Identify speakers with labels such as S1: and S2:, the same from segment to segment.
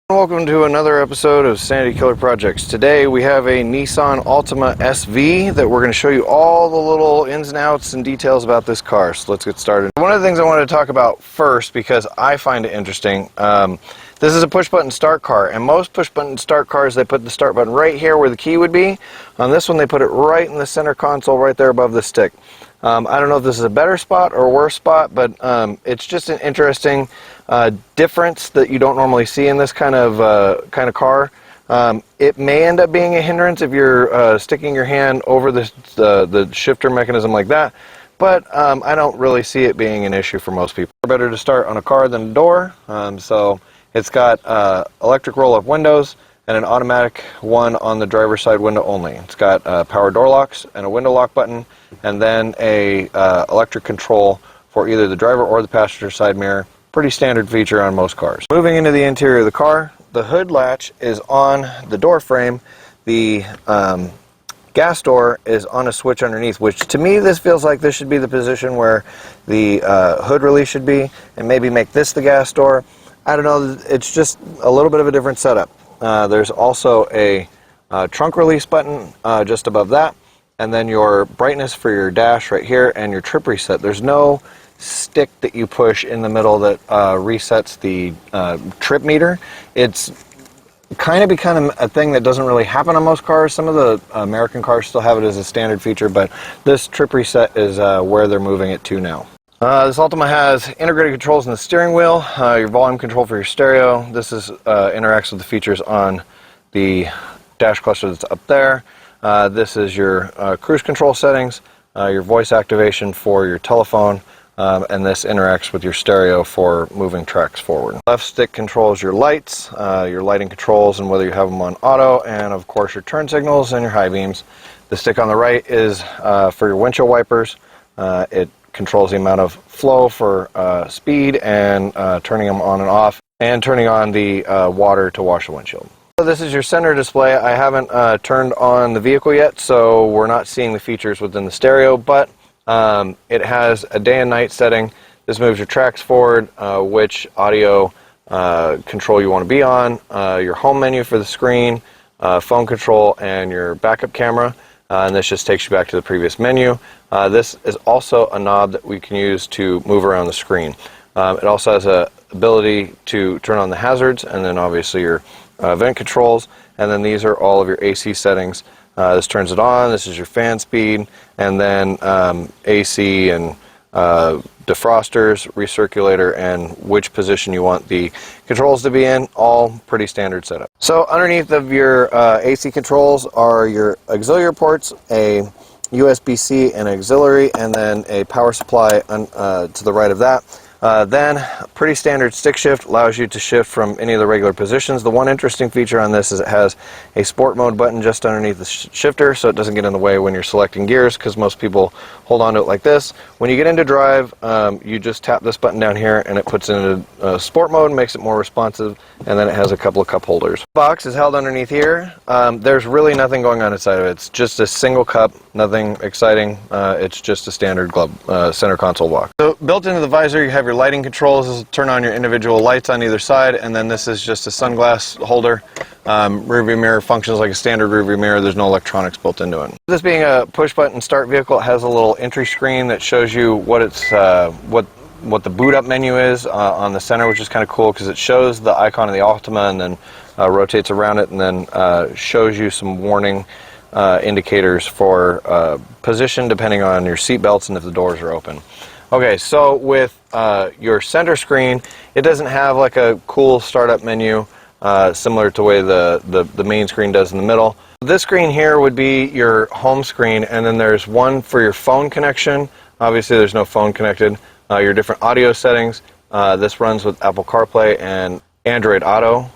S1: Welcome to another episode of Sanity Killer Projects. Today we have a Nissan Altima SV that we're going to show you all the little ins and outs and details about this car. So let's get started. One of the things I wanted to talk about first, because I find it interesting, this is a push button start car, and most push button start cars, they put the start button right here where the key would be. On this one they put it right in the center console right there above the stick. I don't know if this is a better spot or a worse spot, but it's just an interesting difference that you don't normally see in this kind of car. It may end up being a hindrance if you're sticking your hand over the shifter mechanism like that, but I don't really see it being an issue for most people. Better to start on a car than a door, so it's got electric roll-up windows and an automatic one on the driver's side window only. It's got power door locks and a window lock button, and then a electric control for either the driver or the passenger side mirror. Pretty standard feature on most cars. Moving into the interior of the car, the hood latch is on the door frame. The gas door is on a switch underneath, which to me this feels like this should be the position where the hood release should be, and maybe make this the gas door. I don't know, it's just a little bit of a different setup. There's also a trunk release button just above that, and then your brightness for your dash right here and your trip reset. There's no stick that you push in the middle that resets the trip meter. It's kind of become a thing that doesn't really happen on most cars. Some of the American cars still have it as a standard feature, but this trip reset is where they're moving it to now. This Altima has integrated controls in the steering wheel, your volume control for your stereo. This is interacts with the features on the dash cluster that's up there. This is your cruise control settings, your voice activation for your telephone, and this interacts with your stereo for moving tracks forward. Left stick controls your lights, your lighting controls and whether you have them on auto, and of course your turn signals and your high beams. The stick on the right is for your windshield wipers. It controls the amount of flow for speed and turning them on and off, and turning on the water to wash the windshield. So this is your center display. I haven't turned on the vehicle yet, so we're not seeing the features within the stereo, but it has a day and night setting. This moves your tracks forward, which audio control you want to be on, your home menu for the screen, phone control, and your backup camera. And this just takes you back to the previous menu. This is also a knob that we can use to move around the screen. It also has a ability to turn on the hazards, and then obviously your vent controls, and then these are all of your AC settings. This turns it on, this is your fan speed, and then AC and defrosters, recirculator, and which position you want the controls to be in, all pretty standard setup. So underneath of your AC controls are your auxiliary ports, a USB-C and auxiliary, and then a power supply to the right of that. Then pretty standard stick shift, allows you to shift from any of the regular positions. The one interesting feature on this is it has a sport mode button just underneath the shifter, so it doesn't get in the way when you're selecting gears, because most people hold on to it like this. When you get into drive, you just tap this button down here and it puts it into sport mode, makes it more responsive, and then it has a couple of cup holders. The box is held underneath here. There's really nothing going on inside of it. It's just a single cup, nothing exciting. It's just a standard center console box. So built into the visor you have your lighting controls. This will turn on your individual lights on either side, and then this is just a sunglass holder. Rear view mirror functions like a standard rear view mirror. There's no electronics built into it. This being a push button start vehicle, it has a little entry screen that shows you what it's what the boot up menu is on the center, which is kind of cool because it shows the icon of the Altima and then rotates around it, and then shows you some warning indicators for position depending on your seat belts and if the doors are open. Okay, so with your center screen, it doesn't have like a cool startup menu similar to the way the main screen does in the middle. This screen here would be your home screen, and then there's one for your phone connection. Obviously there's no phone connected. Your different audio settings. This runs with Apple CarPlay, and Android Auto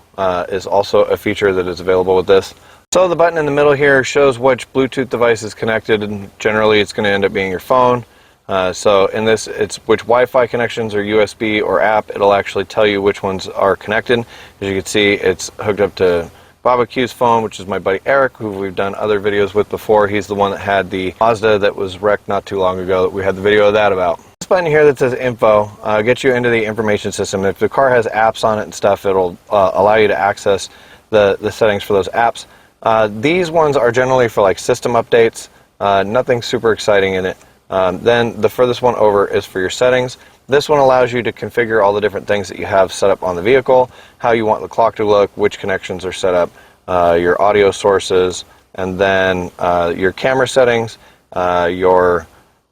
S1: is also a feature that is available with this. So the button in the middle here shows which Bluetooth device is connected, and generally it's going to end up being your phone. So in this, it's which Wi-Fi connections or USB or app. It'll actually tell you which ones are connected. As you can see, it's hooked up to Barbecue's phone, which is my buddy Eric, who we've done other videos with before. He's the one that had the Mazda that was wrecked not too long ago. We had the video of that about. This button here that says info gets you into the information system. If the car has apps on it and stuff, it'll allow you to access the settings for those apps. These ones are generally for like system updates, nothing super exciting in it. Then the furthest one over is for your settings. This one allows you to configure all the different things that you have set up on the vehicle, how you want the clock to look, which connections are set up, your audio sources, and then your camera settings, your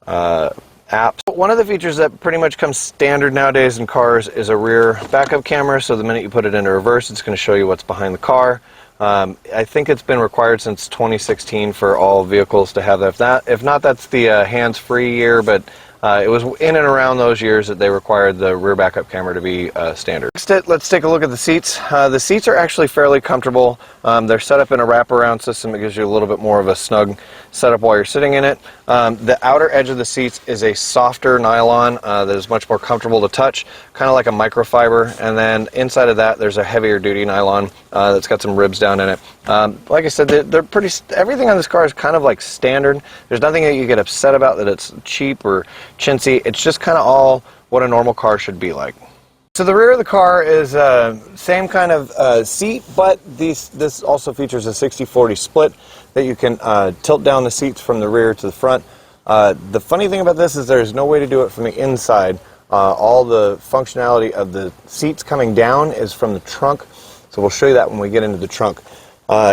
S1: apps. One of the features that pretty much comes standard nowadays in cars is a rear backup camera, so the minute you put it into reverse, it's going to show you what's behind the car. I think it's been required since 2016 for all vehicles to have that. If not, that's the hands-free year, but it was in and around those years that they required the rear backup camera to be standard. Next, let's take a look at the seats. The seats are actually fairly comfortable. They're set up in a wraparound system. It gives you a little bit more of a snug setup while you're sitting in it. The outer edge of the seats is a softer nylon that is much more comfortable to touch, kind of like a microfiber. And then inside of that, there's a heavier duty nylon that's got some ribs down in it. Like I said, they're pretty. Everything on this car is kind of like standard. There's nothing that you get upset about that it's cheap or chintzy. It's just kind of all what a normal car should be like. So the rear of the car is same kind of seat, but this also features a 60-40 split that you can tilt down the seats from the rear to the front. The funny thing about this is there's no way to do it from the inside. All the functionality of the seats coming down is from the trunk, so we'll show you that when we get into the trunk.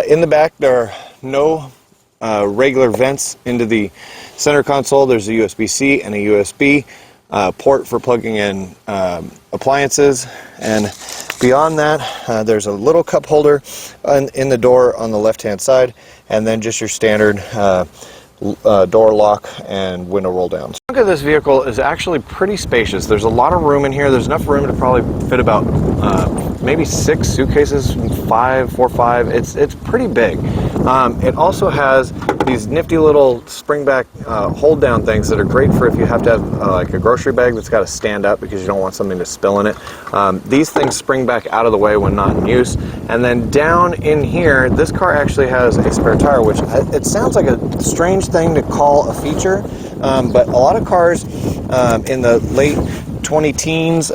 S1: In the back, there are no regular vents into the center console. There's a USB-C and a USB port for plugging in appliances, and beyond that there's a little cup holder in the door on the left hand side, and then just your standard door lock and window roll down. The trunk of this vehicle is actually pretty spacious. There's a lot of room in here. There's enough room to probably fit about maybe 6 suitcases, 4 or 5. It's pretty big. It also has these nifty little springback hold down things that are great for if you have to have like a grocery bag that's got to stand up because you don't want something to spill in it. These things spring back out of the way when not in use. And then down in here, this car actually has a spare tire, which it sounds like a strange thing to call a feature, but a lot of cars in the late 20-teens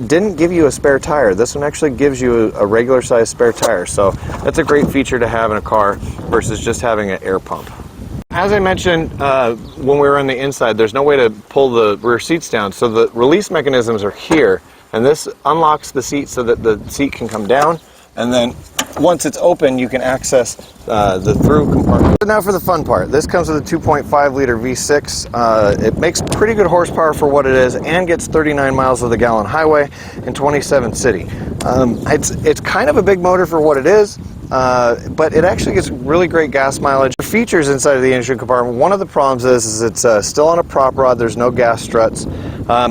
S1: didn't give you a spare tire. This one actually gives you a regular size spare tire, so that's a great feature to have in a car versus just having an air pump. As I mentioned when we were on the inside, there's no way to pull the rear seats down, so the release mechanisms are here, and this unlocks the seat so that the seat can come down, and then once it's open, you can access the through compartment. Now for the fun part. This comes with a 2.5 liter V6. It makes pretty good horsepower for what it is and gets 39 miles of the gallon highway and 27 city. It's kind of a big motor for what it is, but it actually gets really great gas mileage. The features inside of the engine compartment, one of the problems is it's still on a prop rod. There's no gas struts.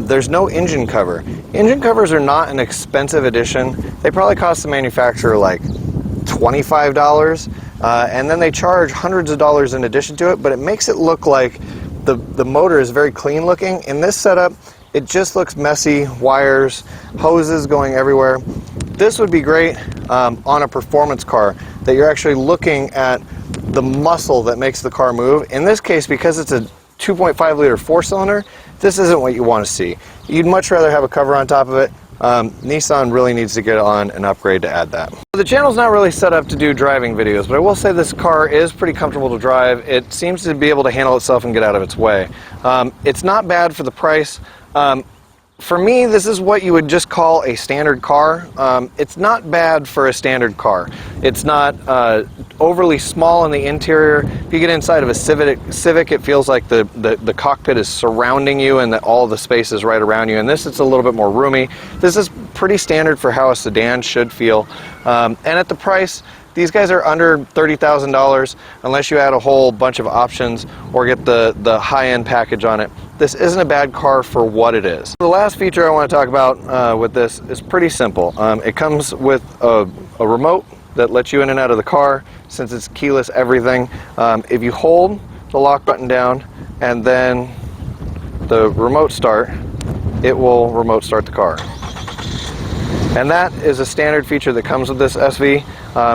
S1: There's no engine cover. Engine covers are not an expensive addition. They probably cost the manufacturer like $25, and then they charge hundreds of dollars in addition to it, but it makes it look like the motor is very clean looking. In this setup, it just looks messy, wires, hoses going everywhere. This would be great on a performance car that you're actually looking at the muscle that makes the car move. In this case, because it's a 2.5 liter 4-cylinder, this isn't what you want to see. You'd much rather have a cover on top of it. Nissan really needs to get on an upgrade to add that. The channel's not really set up to do driving videos, but I will say this car is pretty comfortable to drive. It seems to be able to handle itself and get out of its way. It's not bad for the price. For me, this is what you would just call a standard car. It's not bad for a standard car. It's not overly small in the interior. If you get inside of a Civic, it feels like the cockpit is surrounding you and that all the space is right around you. And this, it's a little bit more roomy. This is pretty standard for how a sedan should feel. And at the price, these guys are under $30,000 unless you add a whole bunch of options or get the high-end package on it. This isn't a bad car for what it is. The last feature I want to talk about with this is pretty simple. It comes with a remote that lets you in and out of the car since it's keyless everything. If you hold the lock button down and then the remote start, it will remote start the car. And that is a standard feature that comes with this SV.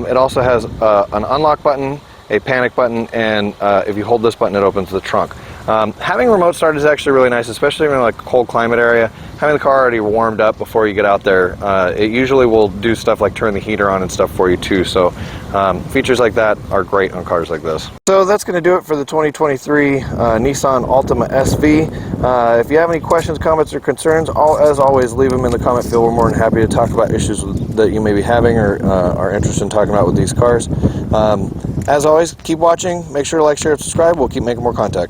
S1: It also has an unlock button, a panic button, and if you hold this button, it opens the trunk. Having remote start is actually really nice, especially in like a cold climate area. Having the car already warmed up before you get out there, it usually will do stuff like turn the heater on and stuff for you too. So features like that are great on cars like this. So that's going to do it for the 2023 Nissan Altima SV. If you have any questions, comments, or concerns, as always, leave them in the comment field. We're more than happy to talk about issues that you may be having or are interested in talking about with these cars. As always, keep watching. Make sure to like, share, and subscribe. We'll keep making more content.